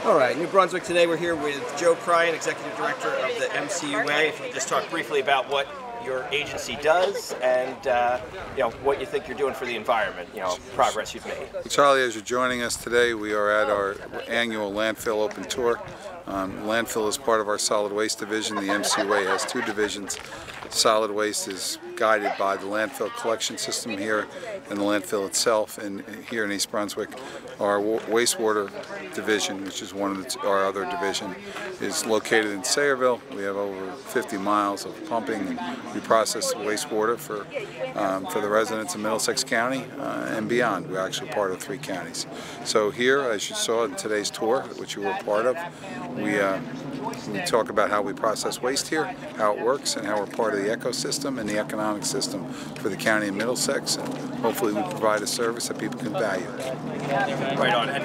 All right, New Brunswick today. We're here with Joe Cryan, Executive Director of the MCUA. If you could just talk briefly about what your agency does and what you think you're doing for the environment, progress you've made. Charlie, as you're joining us today, we are at our annual landfill open tour. Landfill is part of our solid waste division. The MCUA has two divisions. Solid waste is guided by the landfill collection system here and the landfill itself. And here in East Brunswick, our wastewater division, which is one of our other division, is located in Sayreville. We have over 50 miles of pumping, and we process wastewater for the residents of Middlesex County and beyond. We're actually part of 3 counties. So here, as you saw in today's tour, which you were part of, we talk about how we process waste here, how it works, and how we're part of the ecosystem and the economic system for the county of Middlesex, and hopefully we provide a service that people can value. Right on. And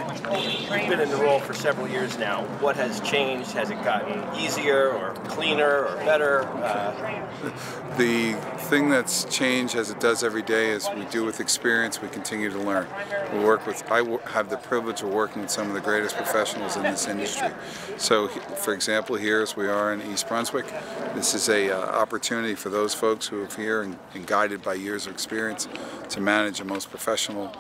you've been in the role for several years now. What has changed? Has it gotten easier or cleaner or better? The thing that's changed, as it does every day, is we do with experience, we continue to learn. I have the privilege of working with some of the greatest professionals in this industry. So, for example, here as we are in East Brunswick, this is a opportunity for those folks who are here and guided by years of experience to manage the most professional,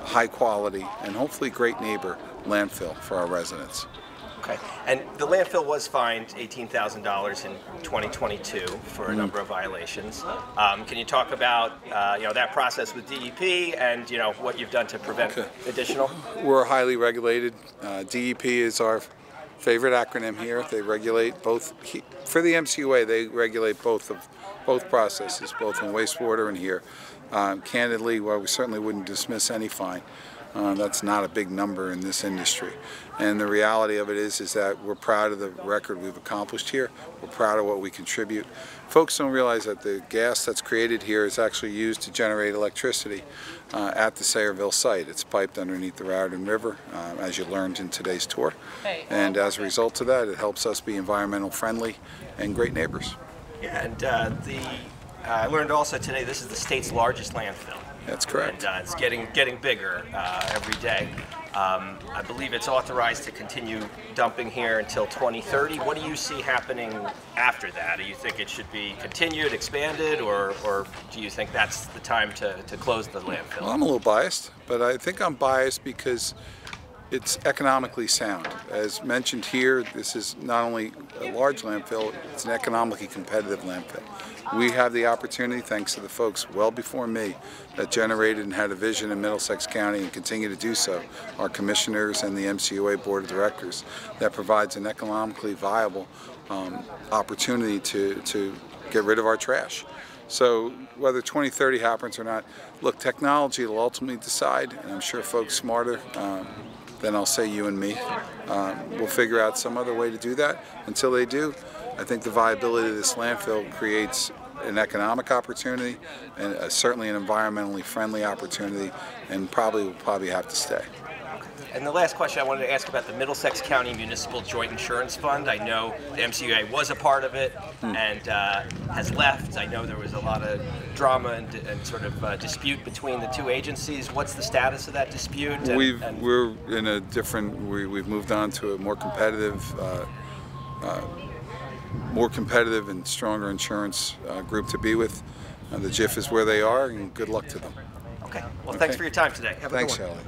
high quality, and hopefully great neighbor landfill for our residents. Okay, and the landfill was fined $18,000 in 2022 for a number of violations. Can you talk about that process with DEP and what you've done to prevent additional? We're highly regulated. DEP is our favorite acronym here. They regulate both. For the MCUA, they regulate both processes, both in wastewater and here. Candidly, well, we certainly wouldn't dismiss any fine. That's not a big number in this industry. And the reality of it is that we're proud of the record we've accomplished here. We're proud of what we contribute. Folks don't realize that the gas that's created here is actually used to generate electricity at the Sayreville site. It's piped underneath the Raritan River, as you learned in today's tour. And as a result of that, it helps us be environmental friendly and great neighbors. Yeah, and I learned also today this is the state's largest landfill. That's correct. And it's getting bigger every day. I believe it's authorized to continue dumping here until 2030. What do you see happening after that? Do you think it should be continued, expanded, or do you think that's the time to close the landfill? Well, I'm a little biased, but I think I'm biased because it's economically sound. As mentioned here, this is not only a large landfill, it's an economically competitive landfill. We have the opportunity, thanks to the folks well before me, that generated and had a vision in Middlesex County and continue to do so, our commissioners and the MCUA Board of Directors, that provides an economically viable opportunity to get rid of our trash. So whether 2030 happens or not, look, technology will ultimately decide, and I'm sure folks smarter than I'll say you and me will figure out some other way to do that. Until they do, I think the viability of this landfill creates an economic opportunity and certainly an environmentally friendly opportunity, and will probably have to stay. And the last question I wanted to ask about the Middlesex County Municipal Joint Insurance Fund. I know the MCUA was a part of it and has left. I know there was a lot of drama and sort of dispute between the two agencies. What's the status of that dispute? We're in a different. We've moved on to a more competitive and stronger insurance group to be with. The JIF is where they are, and good luck to them. Okay. Well, thanks for your time today. Have a good one. Thanks, Charlie.